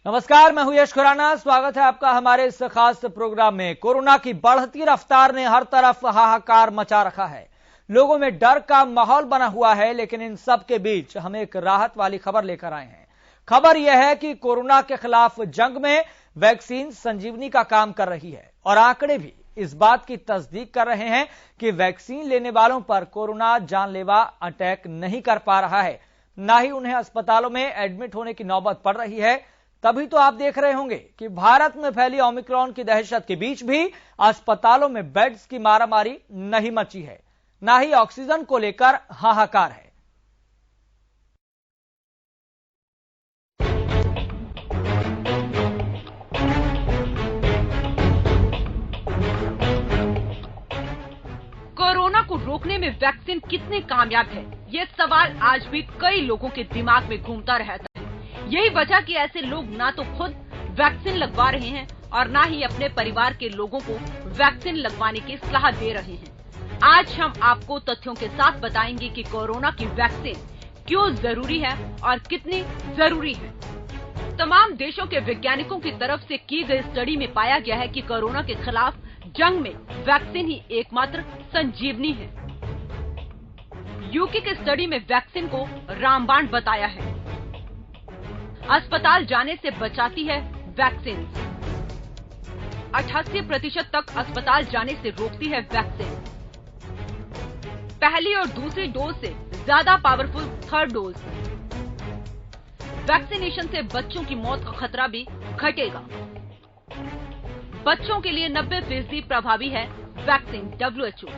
नमस्कार, मैं हूं यश खुराना। स्वागत है आपका हमारे इस खास प्रोग्राम में। कोरोना की बढ़ती रफ्तार ने हर तरफ हाहाकार मचा रखा है। लोगों में डर का माहौल बना हुआ है, लेकिन इन सब के बीच हम एक राहत वाली खबर लेकर आए हैं। खबर यह है कि कोरोना के खिलाफ जंग में वैक्सीन संजीवनी का काम कर रही है और आंकड़े भी इस बात की तस्दीक कर रहे हैं कि वैक्सीन लेने वालों पर कोरोना जानलेवा अटैक नहीं कर पा रहा है, ना ही उन्हें अस्पतालों में एडमिट होने की नौबत पड़ रही है। तभी तो आप देख रहे होंगे कि भारत में फैली ओमिक्रॉन की दहशत के बीच भी अस्पतालों में बेड्स की मारामारी नहीं मची है, ना ही ऑक्सीजन को लेकर हाहाकार है। कोरोना को रोकने में वैक्सीन कितने कामयाब है, ये सवाल आज भी कई लोगों के दिमाग में घूमता रहता है। यही वजह कि ऐसे लोग ना तो खुद वैक्सीन लगवा रहे हैं और ना ही अपने परिवार के लोगों को वैक्सीन लगवाने की सलाह दे रहे हैं। आज हम आपको तथ्यों के साथ बताएंगे कि कोरोना की वैक्सीन क्यों जरूरी है और कितनी जरूरी है। तमाम देशों के वैज्ञानिकों की तरफ से की गई स्टडी में पाया गया है कि कोरोना के खिलाफ जंग में वैक्सीन ही एकमात्र संजीवनी है। यूके के स्टडी में वैक्सीन को रामबाण बताया है। अस्पताल जाने से बचाती है वैक्सीन। 88% तक अस्पताल जाने से रोकती है वैक्सीन। पहली और दूसरी डोज से ज्यादा पावरफुल थर्ड डोज। वैक्सीनेशन से बच्चों की मौत का खतरा भी घटेगा। बच्चों के लिए 90% प्रभावी है वैक्सीन। WHO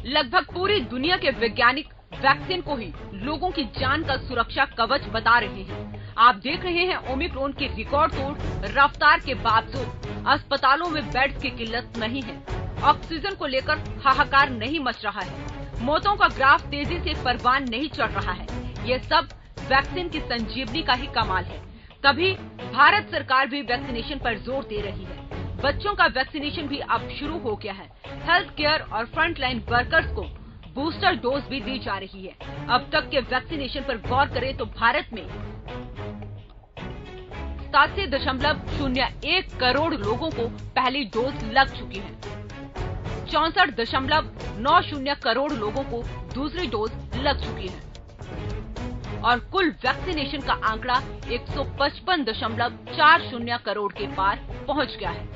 लगभग पूरी दुनिया के वैज्ञानिक वैक्सीन को ही लोगों की जान का सुरक्षा कवच बता रहे हैं। आप देख रहे हैं ओमिक्रॉन की रिकॉर्ड तोड़ रफ्तार के बावजूद अस्पतालों में बेड्स की किल्लत नहीं है। ऑक्सीजन को लेकर हाहाकार नहीं मच रहा है। मौतों का ग्राफ तेजी से परवान नहीं चढ़ रहा है। ये सब वैक्सीन की संजीवनी का ही कमाल है। तभी भारत सरकार भी वैक्सीनेशन पर जोर दे रही है। बच्चों का वैक्सीनेशन भी अब शुरू हो गया है। हेल्थ केयर और फ्रंटलाइन वर्कर्स को बूस्टर डोज भी दी जा रही है। अब तक के वैक्सीनेशन पर गौर करें तो भारत में 87.01 करोड़ लोगों को पहली डोज लग चुकी है। 64.90 करोड़ लोगों को दूसरी डोज लग चुकी है और कुल वैक्सीनेशन का आंकड़ा 155.40 करोड़ के पार पहुंच गया है।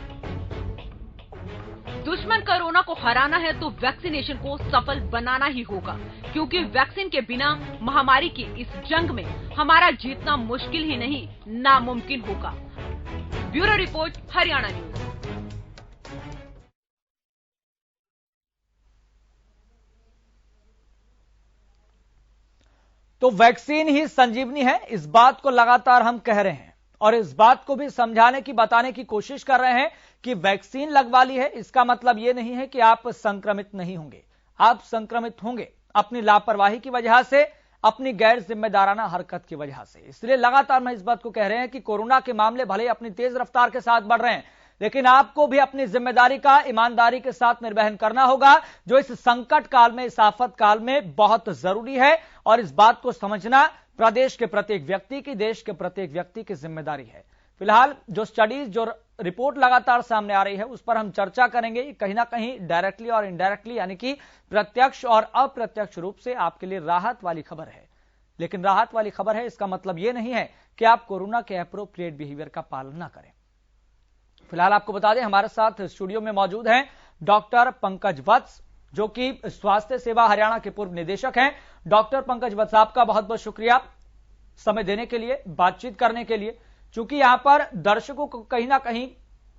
दुश्मन कोरोना को हराना है तो वैक्सीनेशन को सफल बनाना ही होगा, क्योंकि वैक्सीन के बिना महामारी की इस जंग में हमारा जीतना मुश्किल ही नहीं नामुमकिन होगा। Bureau report, Haryana news. तो वैक्सीन ही संजीवनी है, इस बात को लगातार हम कह रहे हैं और इस बात को भी समझाने की बताने की कोशिश कर रहे हैं कि वैक्सीन लगवा ली है इसका मतलब यह नहीं है कि आप संक्रमित नहीं होंगे। आप संक्रमित होंगे अपनी लापरवाही की वजह से, अपनी गैर जिम्मेदाराना हरकत की वजह से। इसलिए लगातार मैं इस बात को कह रहे हैं कि कोरोना के मामले भले अपनी तेज रफ्तार के साथ बढ़ रहे हैं, लेकिन आपको भी अपनी जिम्मेदारी का ईमानदारी के साथ निर्वहन करना होगा, जो इस संकट काल में, इस आफत काल में बहुत जरूरी है। और इस बात को समझना प्रदेश के प्रत्येक व्यक्ति की, देश के प्रत्येक व्यक्ति की जिम्मेदारी है। फिलहाल जो स्टडीज, जो रिपोर्ट लगातार सामने आ रही है, उस पर हम चर्चा करेंगे। कहीं ना कहीं डायरेक्टली और इनडायरेक्टली, यानी कि प्रत्यक्ष और अप्रत्यक्ष रूप से आपके लिए राहत वाली खबर है। लेकिन राहत वाली खबर है इसका मतलब यह नहीं है कि आप कोरोना के एप्रोप्रिएट बिहेवियर का पालन ना करें। फिलहाल आपको बता दें, हमारे साथ स्टूडियो में मौजूद हैं डॉक्टर पंकज वत्स, जो कि स्वास्थ्य सेवा हरियाणा के पूर्व निदेशक हैं। डॉक्टर पंकज वत्स, आपका बहुत बहुत शुक्रिया समय देने के लिए, बातचीत करने के लिए। चूंकि यहां पर दर्शकों को कहीं ना कहीं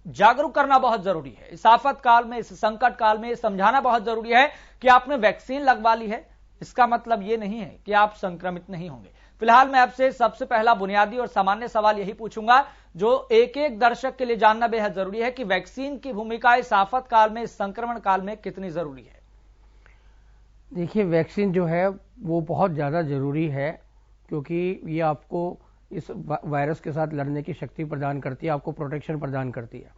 जागरूक करना बहुत जरूरी है। इस आफत काल में, इस संकट काल में समझाना बहुत जरूरी है कि आपने वैक्सीन लगवा ली है, इसका मतलब यह नहीं है कि आप संक्रमित नहीं होंगे। फिलहाल मैं आपसे सबसे पहला बुनियादी और सामान्य सवाल यही पूछूंगा, जो एक एक दर्शक के लिए जानना बेहद जरूरी है कि वैक्सीन की भूमिका इस आफत काल में, इस संक्रमण काल में कितनी जरूरी है। देखिए, वैक्सीन जो है वो बहुत ज़्यादा ज़रूरी है, क्योंकि ये आपको इस वायरस के साथ लड़ने की शक्ति प्रदान करती है, आपको प्रोटेक्शन प्रदान करती है।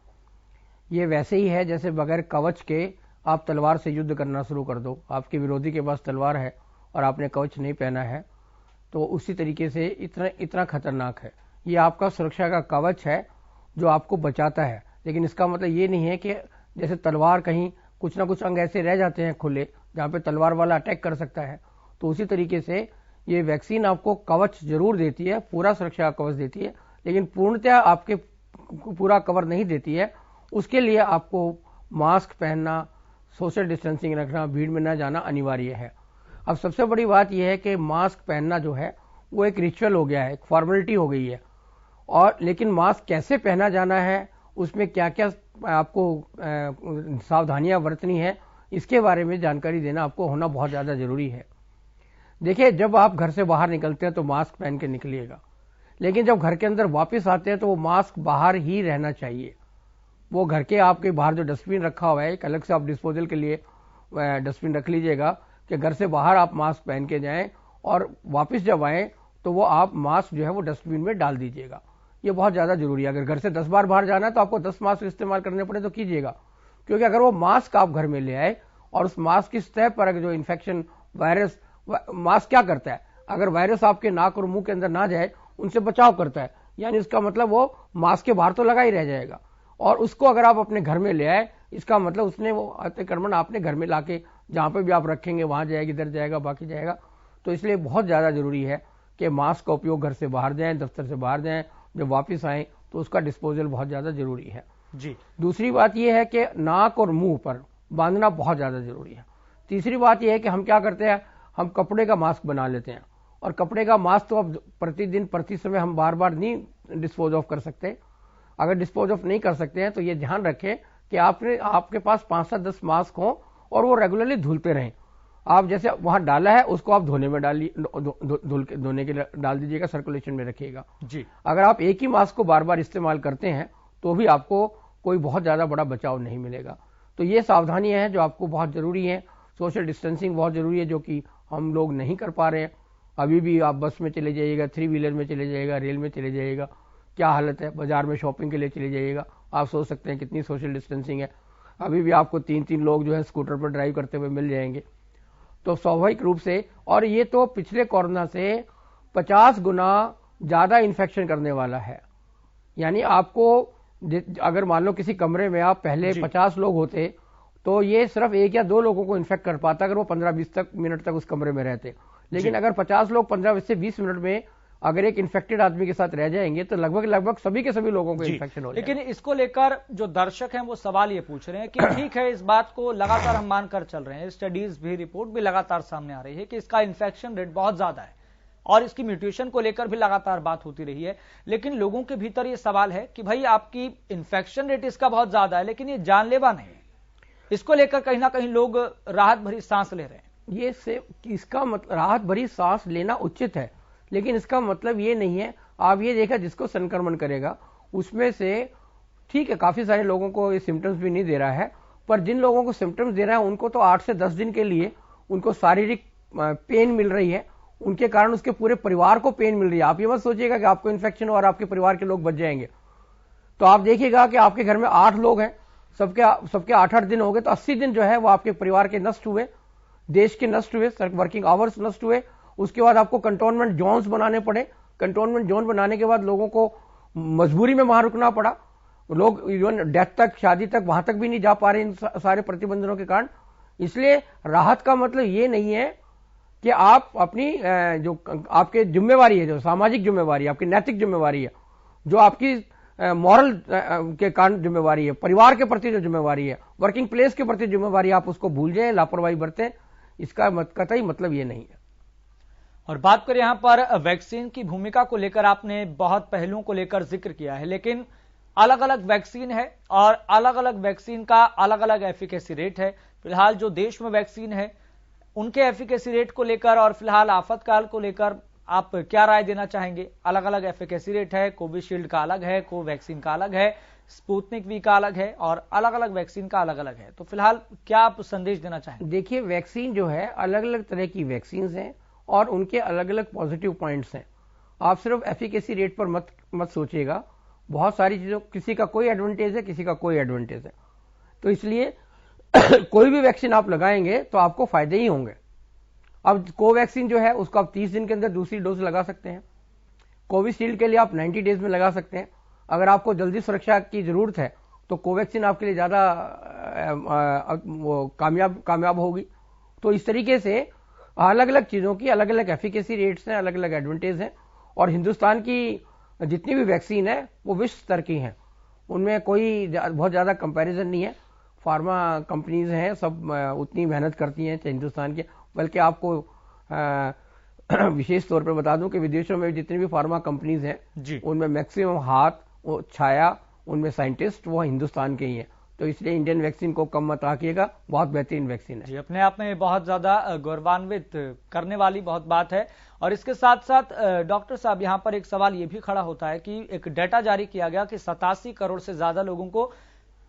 ये वैसे ही है जैसे बगैर कवच के आप तलवार से युद्ध करना शुरू कर दो, आपके विरोधी के पास तलवार है और आपने कवच नहीं पहना है, तो उसी तरीके से इतना खतरनाक है। ये आपका सुरक्षा का कवच है जो आपको बचाता है। लेकिन इसका मतलब ये नहीं है कि जैसे तलवार कहीं कुछ ना कुछ अंग ऐसे रह जाते हैं खुले जहां पे तलवार वाला अटैक कर सकता है, तो उसी तरीके से ये वैक्सीन आपको कवच जरूर देती है, पूरा सुरक्षा का कवच देती है, लेकिन पूर्णतः आपके पूरा कवर नहीं देती है। उसके लिए आपको मास्क पहनना, सोशल डिस्टेंसिंग रखना, भीड़ में न जाना अनिवार्य है। अब सबसे बड़ी बात यह है कि मास्क पहनना जो है वो एक रिचुअल हो गया है, एक फॉर्मेलिटी हो गई है। और लेकिन मास्क कैसे पहना जाना है, उसमें क्या क्या आपको सावधानियां बरतनी है, इसके बारे में जानकारी देना आपको होना बहुत ज्यादा जरूरी है। देखिए, जब आप घर से बाहर निकलते हैं तो मास्क पहन के निकलिएगा, लेकिन जब घर के अंदर वापस आते हैं तो वो मास्क बाहर ही रहना चाहिए। वो घर के आपके बाहर जो डस्टबिन रखा हुआ है, एक अलग से आप डिस्पोजल के लिए डस्टबिन रख लीजिएगा कि घर से बाहर आप मास्क पहन के जाएं और वापस जब आएं तो वो आप मास्क जो है वो डस्टबिन में डाल दीजिएगा। ये बहुत ज्यादा जरूरी है। अगर घर से 10 बार बाहर जाना है तो आपको 10 मास्क इस्तेमाल करने पड़े तो कीजिएगा, क्योंकि अगर वो मास्क आप घर में ले आए और उस मास्क की सतह पर जो इन्फेक्शन वायरस, मास्क क्या करता है, अगर वायरस आपके नाक और मुंह के अंदर ना जाए उनसे बचाव करता है, यानी इसका मतलब वो मास्क के बाहर तो लगा ही रह जाएगा। और उसको अगर आप अपने घर में ले आए, इसका मतलब उसने वो अतिक्रमण आपने घर में लाके जहां पे भी आप रखेंगे वहां जाएगा, इधर जाएगा, बाकी जाएगा। तो इसलिए बहुत ज्यादा जरूरी है कि मास्क का उपयोग घर से बाहर जाएं, दफ्तर से बाहर जाएं, जब वापस आए तो उसका डिस्पोजल बहुत ज्यादा जरूरी है जी। दूसरी बात यह है कि नाक और मुंह पर बांधना बहुत ज्यादा जरूरी है। तीसरी बात यह है कि हम क्या करते हैं, हम कपड़े का मास्क बना लेते हैं, और कपड़े का मास्क तो अब प्रतिदिन प्रति समय हम बार बार नहीं डिस्पोज ऑफ कर सकते। अगर डिस्पोज ऑफ नहीं कर सकते हैं तो ये ध्यान रखें कि आपके पास 5 से 10 मास्क हो और वो रेगुलरली धुलते रहें। आप जैसे वहां डाला है उसको आप धोने में धोने के लिए डाल दीजिएगा, सर्कुलेशन में रखिएगा जी। अगर आप एक ही मास्क को बार बार इस्तेमाल करते हैं तो भी आपको कोई बहुत ज्यादा बड़ा बचाव नहीं मिलेगा। तो ये सावधानियां हैं जो आपको बहुत जरूरी है। सोशल डिस्टेंसिंग बहुत जरूरी है, जो कि हम लोग नहीं कर पा रहे हैं। अभी भी आप बस में चले जाइएगा, 3 व्हीलर में चले जाइएगा, रेल में चले जाइएगा, क्या हालत है, बाजार में शॉपिंग के लिए चले जाइएगा, आप सोच सकते हैं कितनी सोशल डिस्टेंसिंग है। अभी भी आपको 3-3 लोग जो है स्कूटर पर ड्राइव करते हुए मिल जाएंगे। तो स्वाभाविक रूप से, और ये तो पिछले कोरोना से 50 गुना ज्यादा इन्फेक्शन करने वाला है। यानी आपको अगर मान लो किसी कमरे में आप पहले 50 लोग होते तो ये सिर्फ 1 या 2 लोगों को इन्फेक्ट कर पाता अगर वो 15-20 मिनट तक उस कमरे में रहते। लेकिन अगर 50 लोग 15 से 20 मिनट में अगर एक इन्फेक्टेड आदमी के साथ रह जाएंगे तो लगभग सभी के सभी लोगों को इन्फेक्शन हो जाएगा। लेकिन इसको लेकर जो दर्शक हैं वो सवाल ये पूछ रहे हैं कि ठीक है, इस बात को लगातार हम मानकर चल रहे हैं, स्टडीज भी, रिपोर्ट भी लगातार सामने आ रही है कि इसका इन्फेक्शन रेट बहुत ज्यादा है और इसकी म्यूटेशन को लेकर भी लगातार बात होती रही है। लेकिन लोगों के भीतर ये सवाल है कि भाई आपकी इन्फेक्शन रेट इसका बहुत ज्यादा है लेकिन ये जानलेवा नहीं है। इसको लेकर कहीं ना कहीं लोग राहत भरी सांस ले रहे हैं। ये से इसका मतलब राहत भरी सांस लेना उचित है, लेकिन इसका मतलब ये नहीं है। आप ये देखा जिसको संक्रमण करेगा उसमें से ठीक है काफी सारे लोगों को ये सिम्टम्स भी नहीं दे रहा है, पर जिन लोगों को सिम्टम्स दे रहा है उनको तो 8 से 10 दिन के लिए उनको शारीरिक पेन मिल रही है, उनके कारण उसके पूरे परिवार को पेन मिल रही है। आप ये मत सोचिएगा कि आपको इन्फेक्शन हो और आपके परिवार के लोग बच जाएंगे। तो आप देखिएगा कि आपके घर में 8 लोग हैं, सबके 8-8 दिन हो गए, तो 80 दिन जो है वो आपके परिवार के नष्ट हुए, देश के नष्ट हुए, वर्किंग आवर्स नष्ट हुए। उसके बाद आपको कंटोनमेंट जोन्स बनाने पड़े। कंटोनमेंट जोन बनाने के बाद लोगों को मजबूरी में वहां रुकना पड़ा। लोग इवन डेथ तक, शादी तक, वहां तक भी नहीं जा पा रहे इन सारे प्रतिबंधों के कारण। इसलिए राहत का मतलब ये नहीं है कि आप अपनी जो आपके जिम्मेवारी है, जो सामाजिक जिम्मेवारी है, आपकी नैतिक जिम्मेवारी है, जो आपकी मॉरल के कारण जिम्मेवारी है, परिवार के प्रति जो जिम्मेवारी है, वर्किंग प्लेस के प्रति जिम्मेवारी, आप उसको भूल जाएं, लापरवाही बरतें। इसका कतई मतलब ये नहीं है। और बात करें यहां पर वैक्सीन की भूमिका को लेकर, आपने बहुत पहलुओं को लेकर जिक्र किया है, लेकिन अलग अलग वैक्सीन है और अलग अलग वैक्सीन का अलग अलग एफिकेसी रेट है। फिलहाल जो देश में वैक्सीन है उनके एफिकेसी रेट को लेकर और फिलहाल आफतकाल को लेकर आप क्या राय देना चाहेंगे? अलग अलग एफिकेसी रेट है, कोविशील्ड का अलग है, कोवैक्सीन का अलग है, स्पुतनिक वी का अलग है और अलग अलग वैक्सीन का अलग अलग है। तो फिलहाल क्या आप संदेश देना चाहेंगे? देखिए, वैक्सीन जो है अलग अलग तरह की वैक्सीन हैं और उनके अलग अलग पॉजिटिव पॉइंट्स हैं। आप सिर्फ एफिकेसी रेट पर मत सोचिएगा। बहुत सारी चीजों, किसी का कोई एडवांटेज है, किसी का कोई एडवांटेज है। तो इसलिए कोई भी वैक्सीन आप लगाएंगे तो आपको फायदे ही होंगे। अब कोवैक्सीन जो है उसको आप 30 दिन के अंदर दूसरी डोज लगा सकते हैं। कोविशील्ड के लिए आप 90 डेज में लगा सकते हैं। अगर आपको जल्दी सुरक्षा की जरूरत है तो कोवैक्सीन आपके लिए ज्यादा कामयाब होगी। तो इस तरीके से अलग अलग चीजों की अलग अलग एफिकेसी रेट्स हैं, अलग अलग एडवांटेज हैं, और हिंदुस्तान की जितनी भी वैक्सीन है वो विश्व स्तर की हैं, उनमें कोई बहुत ज्यादा कंपैरिजन नहीं है। फार्मा कंपनीज हैं, सब उतनी मेहनत करती हैं हिंदुस्तान के, बल्कि आपको विशेष तौर पर बता दूं कि विदेशों में जितनी भी फार्मा कंपनीज हैं उनमें मैक्सिमम हाथ छाया उनमें साइंटिस्ट वो हिंदुस्तान के ही हैं। तो इसलिए इंडियन वैक्सीन को कम मत आंकिएगा, बहुत बेहतरीन वैक्सीन है। जी, अपने आप में बहुत ज्यादा गौरवान्वित करने वाली बहुत बात है। और इसके साथ साथ डॉक्टर साहब, यहां पर एक सवाल यह भी खड़ा होता है कि एक डेटा जारी किया गया कि 87 करोड़ से ज्यादा लोगों को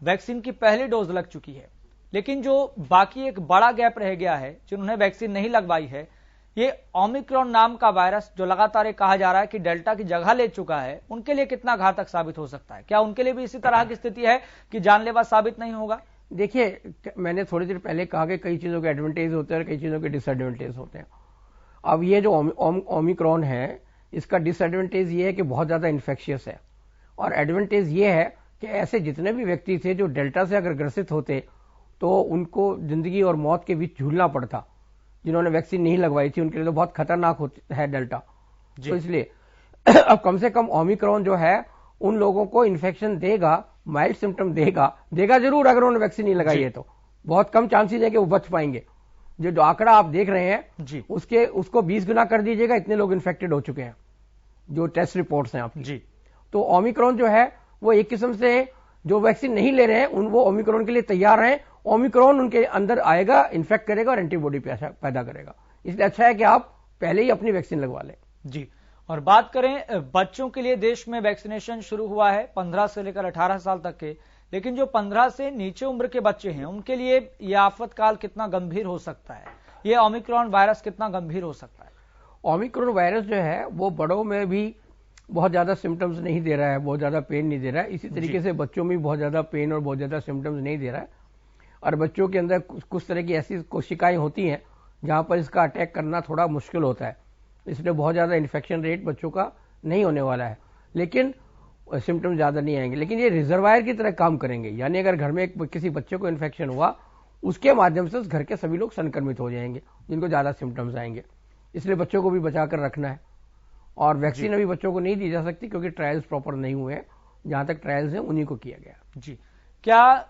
वैक्सीन की पहली डोज लग चुकी है, लेकिन जो बाकी एक बड़ा गैप रह गया है जिन्होंने वैक्सीन नहीं लगवाई है, ये ओमिक्रॉन नाम का वायरस जो लगातार कहा जा रहा है कि डेल्टा की जगह ले चुका है, उनके लिए कितना घातक साबित हो सकता है? क्या उनके लिए भी इसी तरह की स्थिति है कि जानलेवा साबित नहीं होगा? देखिए, मैंने थोड़ी देर पहले कहा कि कई चीजों के एडवांटेज होते हैं और कई चीजों के डिसएडवांटेज होते हैं। अब ये जो ओमिक्रॉन है, इसका डिसएडवांटेज ये है कि बहुत ज्यादा इन्फेक्शियस है, और एडवांटेज ये है कि ऐसे जितने भी व्यक्ति थे जो डेल्टा से अगर ग्रसित होते तो उनको जिंदगी और मौत के बीच झूलना पड़ता। जिन्होंने वैक्सीन नहीं लगवाई थी उनके लिए तो बहुत खतरनाक है डेल्टा। तो इसलिए अब कम से कम ओमिक्रॉन जो है उन लोगों को इन्फेक्शन देगा, माइल्ड सिम्टम देगा जरूर। अगर उन्होंने वैक्सीन नहीं लगाई है तो बहुत कम चांसेस है कि वो बच पाएंगे। जो आंकड़ा आप देख रहे हैं उसको 20 गुना कर दीजिएगा, इतने लोग इन्फेक्टेड हो चुके हैं जो टेस्ट रिपोर्ट्स हैं आपकी। तो ओमिक्रॉन जो है वो एक किस्म से जो वैक्सीन नहीं ले रहे हैं वो ओमिक्रॉन के लिए तैयार हैं। ओमिक्रॉन उनके अंदर आएगा, इन्फेक्ट करेगा और एंटीबॉडी पैदा करेगा। इसलिए अच्छा है कि आप पहले ही अपनी वैक्सीन लगवा लें। जी, और बात करें बच्चों के लिए, देश में वैक्सीनेशन शुरू हुआ है 15 से लेकर 18 साल तक के, लेकिन जो 15 से नीचे उम्र के बच्चे हैं उनके लिए यह आफतकाल कितना गंभीर हो सकता है? ये ओमिक्रॉन वायरस कितना गंभीर हो सकता है? ओमिक्रॉन वायरस जो है वो बड़ों में भी बहुत ज्यादा सिम्टम्स नहीं दे रहा है, बहुत ज्यादा पेन नहीं दे रहा है। इसी तरीके से बच्चों में बहुत ज्यादा पेन और बहुत ज्यादा सिम्टम्स नहीं दे रहा है। और बच्चों के अंदर कुछ तरह की ऐसी कोशिकाएं होती हैं जहां पर इसका अटैक करना थोड़ा मुश्किल होता है, इसलिए बहुत ज्यादा इन्फेक्शन रेट बच्चों का नहीं होने वाला है, लेकिन सिम्टम्स ज्यादा नहीं आएंगे। लेकिन ये रिजर्वायर की तरह काम करेंगे, यानी अगर घर में किसी बच्चे को इन्फेक्शन हुआ उसके माध्यम से उस घर के सभी लोग संक्रमित हो जाएंगे जिनको ज्यादा सिम्टम्स आएंगे। इसलिए बच्चों को भी बचा कर रखना है। और वैक्सीन अभी बच्चों को नहीं दी जा सकती क्योंकि ट्रायल्स प्रॉपर नहीं हुए हैं। जहां तक ट्रायल्स हैं उन्हीं को किया गया। जी, क्या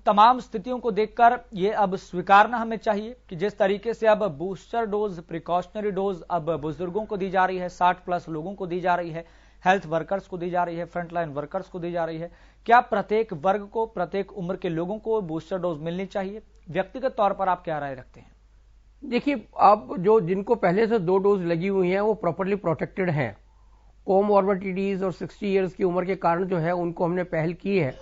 तमाम स्थितियों को देखकर ये अब स्वीकारना हमें चाहिए कि जिस तरीके से अब बूस्टर डोज, प्रिकॉशनरी डोज अब बुजुर्गों को दी जा रही है, 60+ लोगों को दी जा रही है, हेल्थ वर्कर्स को दी जा रही है, फ्रंटलाइन वर्कर्स को दी जा रही है, क्या प्रत्येक वर्ग को, प्रत्येक उम्र के लोगों को बूस्टर डोज मिलनी चाहिए? व्यक्तिगत तौर पर आप क्या राय रखते हैं? देखिए, अब जो जिनको पहले से 2 डोज लगी हुई हैं वो प्रॉपर्ली प्रोटेक्टेड हैं। कोमॉर्बिडिटीज और 60 ईयर्स की उम्र के कारण जो है उनको हमने पहल की है।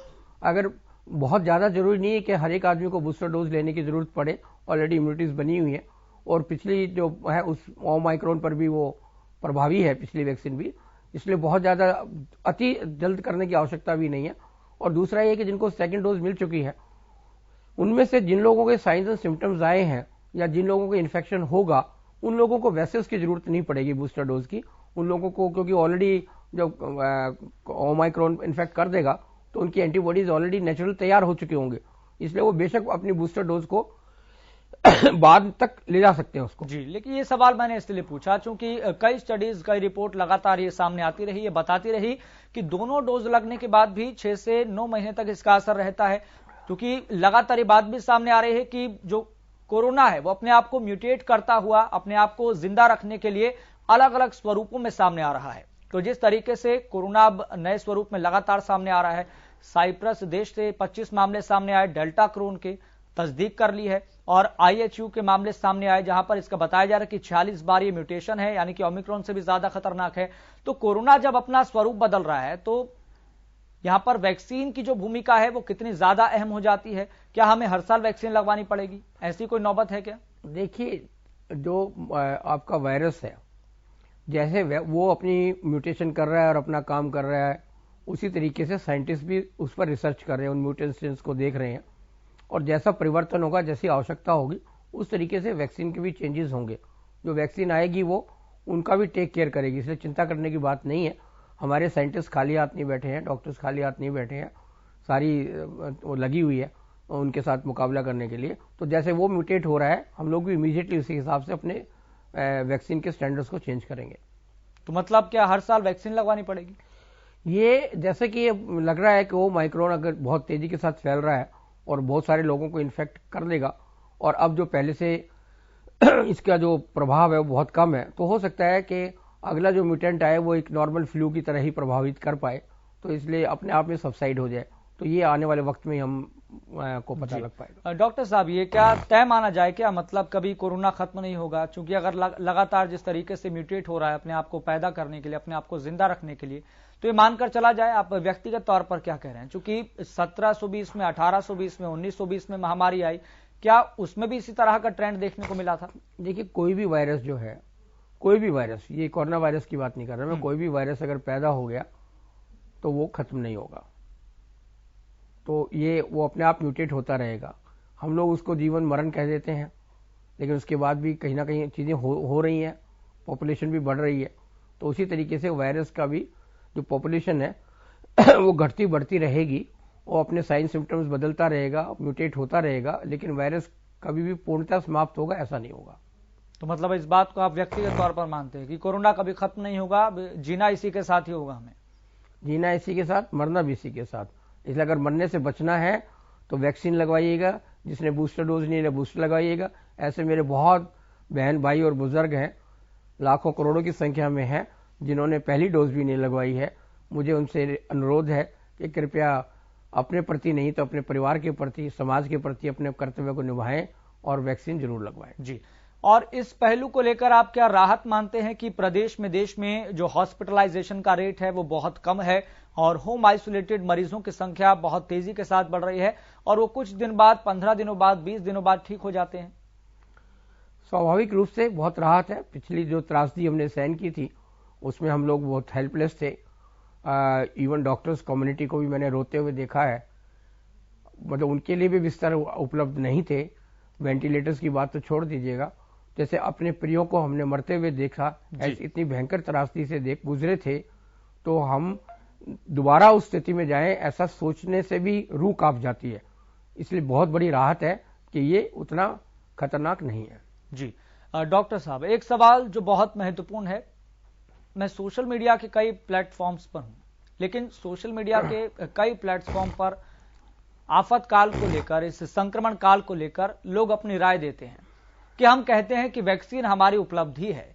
अगर बहुत ज्यादा जरूरी नहीं है कि हर एक आदमी को बूस्टर डोज लेने की जरूरत पड़े, ऑलरेडी इम्यूनिटीज बनी हुई है और पिछली जो है उस ओमाइक्रॉन पर भी वो प्रभावी है, पिछली वैक्सीन भी, इसलिए बहुत ज्यादा अति जल्द करने की आवश्यकता भी नहीं है। और दूसरा ये कि जिनको सेकेंड डोज मिल चुकी है उनमें से जिन लोगों के साइंस एंड सिम्टम्स आए हैं या जिन लोगों को इन्फेक्शन होगा उन लोगों को वैसे उसकी जरूरत नहीं पड़ेगी बूस्टर डोज की। उन लोगों को क्योंकि ऑलरेडी जब ओमाइक्रॉन इन्फेक्ट कर देगा तो उनकी एंटीबॉडीज ऑलरेडी नेचुरल तैयार हो चुके होंगे, इसलिए वो बेशक अपनी बूस्टर डोज को बाद तक ले जा सकते हैं उसको। जी, लेकिन ये सवाल मैंने इसलिए पूछा क्योंकि कई स्टडीज, कई रिपोर्ट लगातार ये सामने आती रही, ये बताती रही कि दोनों डोज लगने के बाद भी 6 से 9 महीने तक इसका असर रहता है। क्योंकि लगातार ये बात भी सामने आ रही है कि जो कोरोना है वो अपने आप को म्यूटेट करता हुआ अपने आप को जिंदा रखने के लिए अलग अलग स्वरूपों में सामने आ रहा है। तो जिस तरीके से कोरोना अब नए स्वरूप में लगातार सामने आ रहा है, साइप्रस देश से 25 मामले सामने आए, डेल्टा क्रोन के तस्दीक कर ली है, और IHU के मामले सामने आए जहां पर इसका बताया जा रहा है कि 46 बार ये म्यूटेशन है, यानी कि ओमिक्रॉन से भी ज्यादा खतरनाक है। तो कोरोना जब अपना स्वरूप बदल रहा है तो यहां पर वैक्सीन की जो भूमिका है वो कितनी ज्यादा अहम हो जाती है? क्या हमें हर साल वैक्सीन लगवानी पड़ेगी? ऐसी कोई नौबत है क्या? देखिए, जो आपका वायरस है जैसे वो अपनी म्यूटेशन कर रहा है और अपना काम कर रहा है, उसी तरीके से साइंटिस्ट भी उस पर रिसर्च कर रहे हैं, उन म्यूटेशंस को देख रहे हैं, और जैसा परिवर्तन होगा, जैसी आवश्यकता होगी, उस तरीके से वैक्सीन के भी चेंजेस होंगे। जो वैक्सीन आएगी वो उनका भी टेक केयर करेगी, इसलिए चिंता करने की बात नहीं है। हमारे साइंटिस्ट खाली हाथ नहीं बैठे हैं, डॉक्टर्स खाली हाथ नहीं बैठे हैं, सारी वो लगी हुई है उनके साथ मुकाबला करने के लिए। तो जैसे वो म्यूटेट हो रहा है, हम लोग भी इमीडिएटली उसी हिसाब से अपने वैक्सीन के स्टैंडर्ड्स को चेंज करेंगे। तो मतलब क्या हर साल वैक्सीन लगवानी पड़ेगी? ये जैसे कि ये लग रहा है कि वो माइक्रोन अगर बहुत तेजी के साथ फैल रहा है और बहुत सारे लोगों को इन्फेक्ट कर देगा, और अब जो पहले से इसका जो प्रभाव है वो बहुत कम है, तो हो सकता है कि अगला जो म्यूटेंट आए वो एक नॉर्मल फ्लू की तरह ही प्रभावित कर पाए, तो इसलिए अपने आप में सबसाइड हो जाए। तो ये आने वाले वक्त में हम को पता लग पाएगा। डॉक्टर साहब, ये क्या तय माना जाए क्या, मतलब कभी कोरोना खत्म नहीं होगा? क्योंकि अगर लगातार जिस तरीके से म्यूटेट हो रहा है अपने आप को पैदा करने के लिए, अपने आप को जिंदा रखने के लिए, तो ये मानकर चला जाए, आप व्यक्तिगत तौर पर क्या कह रहे हैं? चूंकि 1720 में, 1820 में, 1920 में महामारी आई, क्या उसमें भी इसी तरह का ट्रेंड देखने को मिला था? देखिए, कोई भी वायरस जो है, कोई भी वायरस, ये कोरोना वायरस की बात नहीं कर रहा मैं, कोई भी वायरस अगर पैदा हो गया तो वो खत्म नहीं होगा, तो ये वो अपने आप म्यूटेट होता रहेगा। हम लोग उसको जीवन मरण कह देते हैं, लेकिन उसके बाद भी कहीं ना कहीं चीजें हो रही हैं, पॉपुलेशन भी बढ़ रही है, तो उसी तरीके से वायरस का भी जो पॉपुलेशन है वो घटती बढ़ती रहेगी, वो अपने साइन सिम्टम्स बदलता रहेगा, म्यूटेट होता रहेगा, लेकिन वायरस कभी भी पूर्णतः समाप्त होगा ऐसा नहीं होगा। तो मतलब इस बात को आप व्यक्तिगत तौर पर मानते हैं कि कोरोना कभी खत्म नहीं होगा, जीना इसी के साथ ही होगा, हमें जीना इसी के साथ, मरना भी इसी के साथ। इसलिए अगर मरने से बचना है तो वैक्सीन लगवाइएगा, जिसने बूस्टर डोज नहीं लिया बूस्टर लगाइएगा। ऐसे मेरे बहुत बहन भाई और बुजुर्ग हैं, लाखों करोड़ों की संख्या में हैं, जिन्होंने पहली डोज भी नहीं लगवाई है। मुझे उनसे अनुरोध है कि कृपया अपने प्रति नहीं तो अपने परिवार के प्रति, समाज के प्रति अपने कर्तव्य को निभाएं और वैक्सीन जरूर लगवाएं। जी, और इस पहलू को लेकर आप क्या राहत मानते हैं कि प्रदेश में, देश में जो हॉस्पिटलाइजेशन का रेट है वो बहुत कम है और होम आइसोलेटेड मरीजों की संख्या बहुत तेजी के साथ बढ़ रही है और वो कुछ दिन बाद, 15 दिनों बाद, 20 दिनों बाद ठीक हो जाते हैं? स्वाभाविक रूप से बहुत राहत है। पिछली जो त्रासदी हमने सहन की थी उसमें हम लोग बहुत हेल्पलेस थे। इवन डॉक्टर्स कम्युनिटी को भी मैंने रोते हुए देखा है, मतलब उनके लिए भी बिस्तर उपलब्ध नहीं थे। वेंटिलेटर्स की बात तो छोड़ दीजिएगा, जैसे अपने प्रियों को हमने मरते हुए देखा, ऐसी इतनी भयंकर त्रासदी से गुजरे थे, तो हम दोबारा उस स्थिति में जाएं ऐसा सोचने से भी रूह कांप जाती है। इसलिए बहुत बड़ी राहत है कि ये उतना खतरनाक नहीं है। जी डॉक्टर साहब, एक सवाल जो बहुत महत्वपूर्ण है, मैं सोशल मीडिया के कई प्लेटफॉर्म्स पर हूं, लेकिन सोशल मीडिया के कई प्लेटफॉर्म पर आफत काल को लेकर, इस संक्रमण काल को लेकर लोग अपनी राय देते हैं कि हम कहते हैं कि वैक्सीन हमारी उपलब्धि है।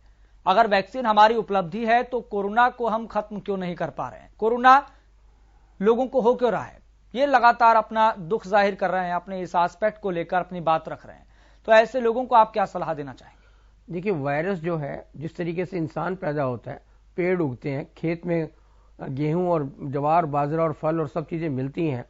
अगर वैक्सीन हमारी उपलब्धि है तो कोरोना को हम खत्म क्यों नहीं कर पा रहे हैं? कोरोना लोगों को हो क्यों रहा है? ये लगातार अपना दुख जाहिर कर रहे हैं, अपने इस एस्पेक्ट को लेकर अपनी बात रख रहे हैं। तो ऐसे लोगों को आप क्या सलाह देना चाहेंगे? देखिए, वायरस जो है, जिस तरीके से इंसान पैदा होता है, पेड़ उगते हैं, खेत में गेहूं और ज्वार, बाजरा और फल और सब चीजें मिलती हैं,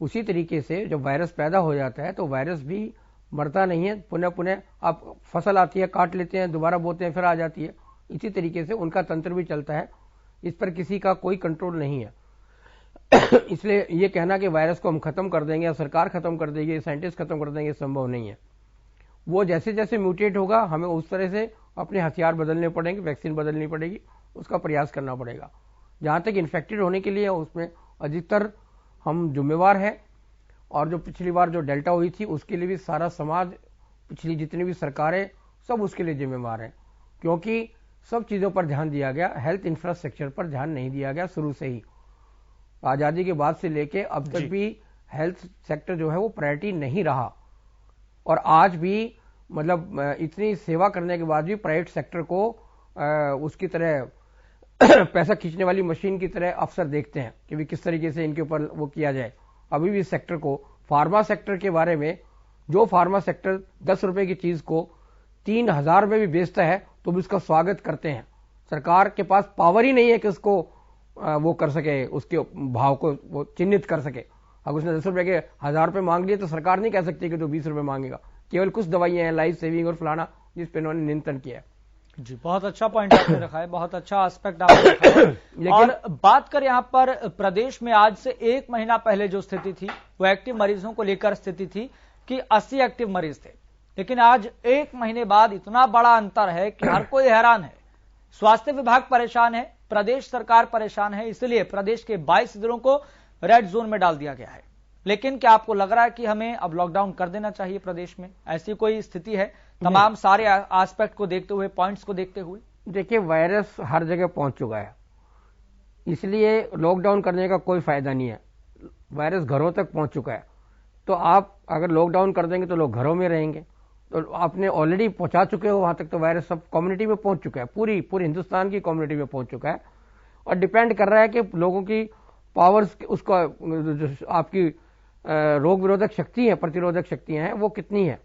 उसी तरीके से जब वायरस पैदा हो जाता है तो वायरस भी मरता नहीं है, पुनः पुनः आप फसल आती है, काट लेते हैं, दोबारा बोते हैं, फिर आ जाती है। इसी तरीके से उनका तंत्र भी चलता है, इस पर किसी का कोई कंट्रोल नहीं है। इसलिए ये कहना कि वायरस को हम खत्म कर देंगे या सरकार खत्म कर देगी, साइंटिस्ट खत्म कर देंगे, संभव नहीं है। वो जैसे जैसे म्यूटेट होगा हमें उस तरह से अपने हथियार बदलने पड़ेंगे, वैक्सीन बदलनी पड़ेगी, उसका प्रयास करना पड़ेगा। जहां तक इन्फेक्टेड होने के लिए उसमें अधिकतर हम जिम्मेवार हैं, और जो पिछली बार जो डेल्टा हुई थी उसके लिए भी सारा समाज, पिछली जितनी भी सरकारें, सब उसके लिए जिम्मेवार हैं, क्योंकि सब चीजों पर ध्यान दिया गया, हेल्थ इंफ्रास्ट्रक्चर पर ध्यान नहीं दिया गया शुरू से ही। आजादी के बाद से लेके अब तक भी हेल्थ सेक्टर जो है वो प्रायोरिटी नहीं रहा, और आज भी मतलब इतनी सेवा करने के बाद भी प्राइवेट सेक्टर को उसकी तरह पैसा खींचने वाली मशीन की तरह अफसर देखते हैं कि भी किस तरीके से इनके ऊपर वो किया जाए। अभी भी सेक्टर को, फार्मा सेक्टर के बारे में, जो फार्मा सेक्टर 10 रुपए की चीज को 3000 में भी बेचता है तो भी उसका स्वागत करते हैं। सरकार के पास पावर ही नहीं है कि उसको वो कर सके, उसके भाव को वो चिन्हित कर सके। अगर उसने 10 रुपए के 1000 रुपए मांग लिए तो सरकार नहीं कह सकती कि तो 20 रुपए मांगेगा। केवल कुछ दवाइयां हैं, लाइफ सेविंग और फलाना, जिस पे उन्होंने नियंत्रण किया है। जी, बहुत अच्छा पॉइंट आपने रखा है, बहुत अच्छा एस्पेक्ट आपने रखा है। लेकिन और बात करें यहाँ पर प्रदेश में आज से 1 महीना पहले जो स्थिति थी वो एक्टिव मरीजों को लेकर स्थिति थी कि 80 एक्टिव मरीज थे, लेकिन आज 1 महीने बाद इतना बड़ा अंतर है कि हर कोई हैरान है स्वास्थ्य विभाग परेशान है, प्रदेश सरकार परेशान है, इसलिए प्रदेश के 22 जिलों को रेड जोन में डाल दिया गया है। लेकिन क्या आपको लग रहा है कि हमें अब लॉकडाउन कर देना चाहिए प्रदेश में? ऐसी कोई स्थिति है तमाम सारे एस्पेक्ट को देखते हुए, पॉइंट्स को देखते हुए? देखिए, वायरस हर जगह पहुंच चुका है, इसलिए लॉकडाउन करने का कोई फायदा नहीं है। वायरस घरों तक पहुंच चुका है, तो आप अगर लॉकडाउन कर देंगे तो लोग घरों में रहेंगे, तो आपने ऑलरेडी पहुंचा चुके हो वहां तक, तो वायरस सब कम्युनिटी में पहुंच चुका है, पूरी हिंदुस्तान की कम्युनिटी में पहुंच चुका है। और डिपेंड कर रहा है कि लोगों की पावर्स, उसका आपकी रोग विरोधक शक्ति है, प्रतिरोधक शक्तियां हैं, वो कितनी है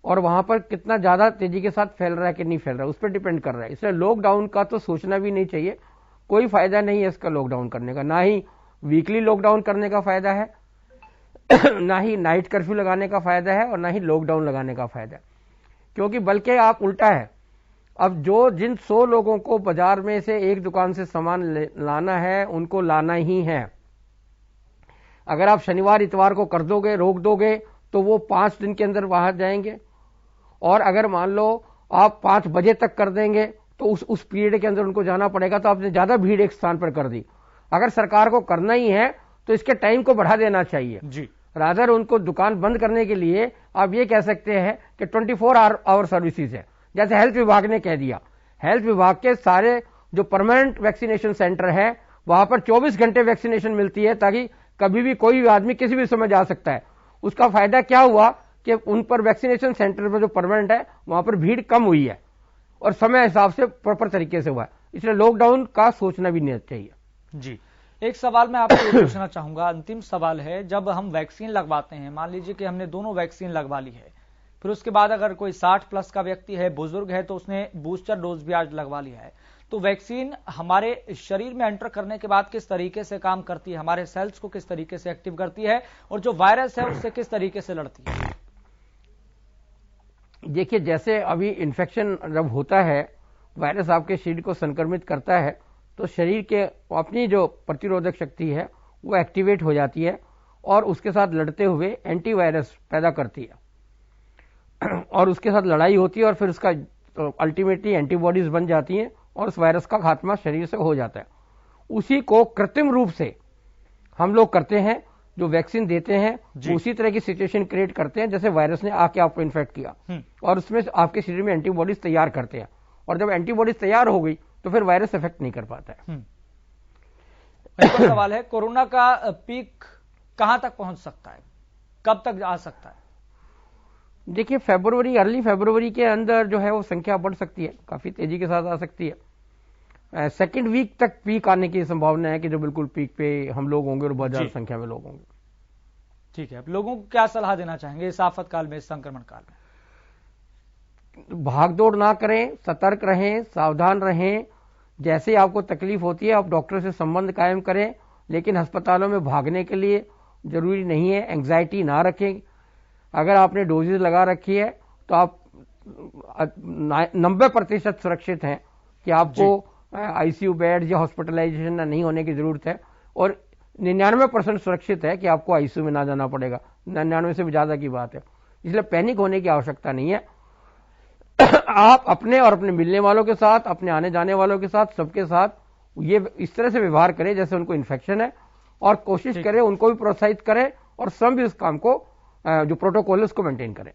और वहां पर कितना ज्यादा तेजी के साथ फैल रहा है कि नहीं फैल रहा है, उस पर डिपेंड कर रहा है। इसलिए लॉकडाउन का तो सोचना भी नहीं चाहिए, कोई फायदा नहीं है इसका लॉकडाउन करने का। ना ही वीकली लॉकडाउन करने का फायदा है, ना ही नाइट कर्फ्यू लगाने का फायदा है, और ना ही लॉकडाउन लगाने का फायदा है, क्योंकि बल्कि आप उल्टा है। अब जिन 100 लोगों को बाजार में से एक दुकान से सामान लाना है, उनको लाना ही है। अगर आप शनिवार इतवार को कर दोगे, रोक दोगे, तो वो 5 दिन के अंदर बाहर जाएंगे। और अगर मान लो आप 5 बजे तक कर देंगे, तो उस पीरियड के अंदर उनको जाना पड़ेगा, तो आपने ज्यादा भीड़ एक स्थान पर कर दी। अगर सरकार को करना ही है तो इसके टाइम को बढ़ा देना चाहिए जी। रादर उनको दुकान बंद करने के लिए आप ये कह सकते हैं कि 24 आवर सर्विसेज है, जैसे हेल्थ विभाग ने कह दिया। हेल्थ विभाग के सारे जो परमानेंट वैक्सीनेशन सेंटर है, वहां पर 24 घंटे वैक्सीनेशन मिलती है, ताकि कभी भी कोई भी आदमी किसी भी समय जा सकता है। उसका फायदा क्या हुआ कि उन पर वैक्सीनेशन सेंटर पर जो परमानेंट है, वहां पर भीड़ कम हुई है और समय हिसाब से प्रॉपर तरीके से हुआ है। इसलिए लॉकडाउन का सोचना भी नहीं चाहिए। जी, एक सवाल मैं आपको ये पूछना चाहूंगा, अंतिम सवाल है। जब हम वैक्सीन लगवाते हैं, मान लीजिए कि हमने दोनों वैक्सीन लगवा ली है, फिर उसके बाद अगर कोई 60 प्लस का व्यक्ति है, बुजुर्ग है, तो उसने बूस्टर डोज भी आज लगवा लिया है, तो वैक्सीन हमारे शरीर में एंटर करने के बाद किस तरीके से काम करती है, हमारे सेल्स को किस तरीके से एक्टिव करती है, और जो वायरस है उससे किस तरीके से लड़ती है? देखिए, जैसे अभी इन्फेक्शन जब होता है, वायरस आपके शरीर को संक्रमित करता है, तो शरीर के अपनी जो प्रतिरोधक शक्ति है वो एक्टिवेट हो जाती है और उसके साथ लड़ते हुए एंटीवायरस पैदा करती है और उसके साथ लड़ाई होती है, और फिर उसका अल्टीमेटली एंटीबॉडीज बन जाती हैं और उस वायरस का खात्मा शरीर से हो जाता है। उसी को कृत्रिम रूप से हम लोग करते हैं, जो वैक्सीन देते हैं उसी तरह की सिचुएशन क्रिएट करते हैं जैसे वायरस ने आके आपको इन्फेक्ट किया, और उसमें आपके शरीर में एंटीबॉडीज तैयार करते हैं, और जब एंटीबॉडीज तैयार हो गई तो फिर वायरस इफेक्ट नहीं कर पाता है। एक और सवाल है, कोरोना का पीक कहां तक पहुंच सकता है, कब तक आ सकता है? देखिए, अर्ली फरवरी के अंदर जो है वो संख्या बढ़ सकती है, काफी तेजी के साथ आ सकती है। सेकेंड वीक तक पीक आने की संभावना है कि जो बिल्कुल पीक पे हम लोग होंगे और बहुत ज्यादा संख्या में लोग होंगे। ठीक है, अब लोगों को क्या सलाह देना चाहेंगे इस आफतकाल में, इस संक्रमण काल में? भागदौड़ ना करें, सतर्क रहें, सावधान रहें। जैसे आपको तकलीफ होती है आप डॉक्टर से संबंध कायम करें, लेकिन अस्पतालों में भागने के लिए जरूरी नहीं है। एंग्जाइटी ना रखें। अगर आपने डोजेज लगा रखी है तो आप 90% सुरक्षित हैं कि आपको आईसीयू बेड या हॉस्पिटलाइजेशन नहीं होने की जरूरत है, और 99% सुरक्षित है कि आपको आईसीयू में ना जाना पड़ेगा। 99 से भी ज्यादा की बात है, इसलिए पैनिक होने की आवश्यकता नहीं है। आप अपने और अपने मिलने वालों के साथ, अपने आने जाने वालों के साथ, सबके साथ ये इस तरह से व्यवहार करें जैसे उनको इन्फेक्शन है, और कोशिश करें उनको भी प्रोत्साहित करें और स्वयं भी उस काम को, जो प्रोटोकॉल है उसको मेंटेन करें।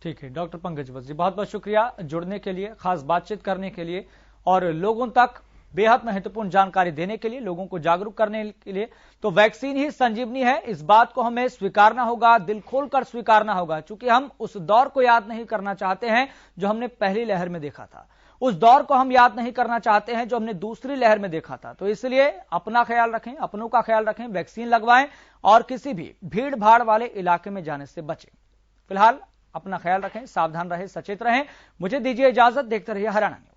ठीक है, डॉक्टर पंकज बस जी, बहुत बहुत शुक्रिया जुड़ने के लिए, खास बातचीत करने के लिए और लोगों तक बेहद महत्वपूर्ण जानकारी देने के लिए, लोगों को जागरूक करने के लिए। तो वैक्सीन ही संजीवनी है, इस बात को हमें स्वीकारना होगा, दिल खोलकर स्वीकारना होगा, क्योंकि हम उस दौर को याद नहीं करना चाहते हैं जो हमने पहली लहर में देखा था, उस दौर को हम याद नहीं करना चाहते हैं जो हमने दूसरी लहर में देखा था। तो इसलिए अपना ख्याल रखें, अपनों का ख्याल रखें, वैक्सीन लगवाएं और किसी भी भीड़ भाड़ वाले इलाके में जाने से बचें। फिलहाल अपना ख्याल रखें, सावधान रहें, सचेत रहें। मुझे दीजिए इजाजत, देखते रहिए हरियाणा न्यूज।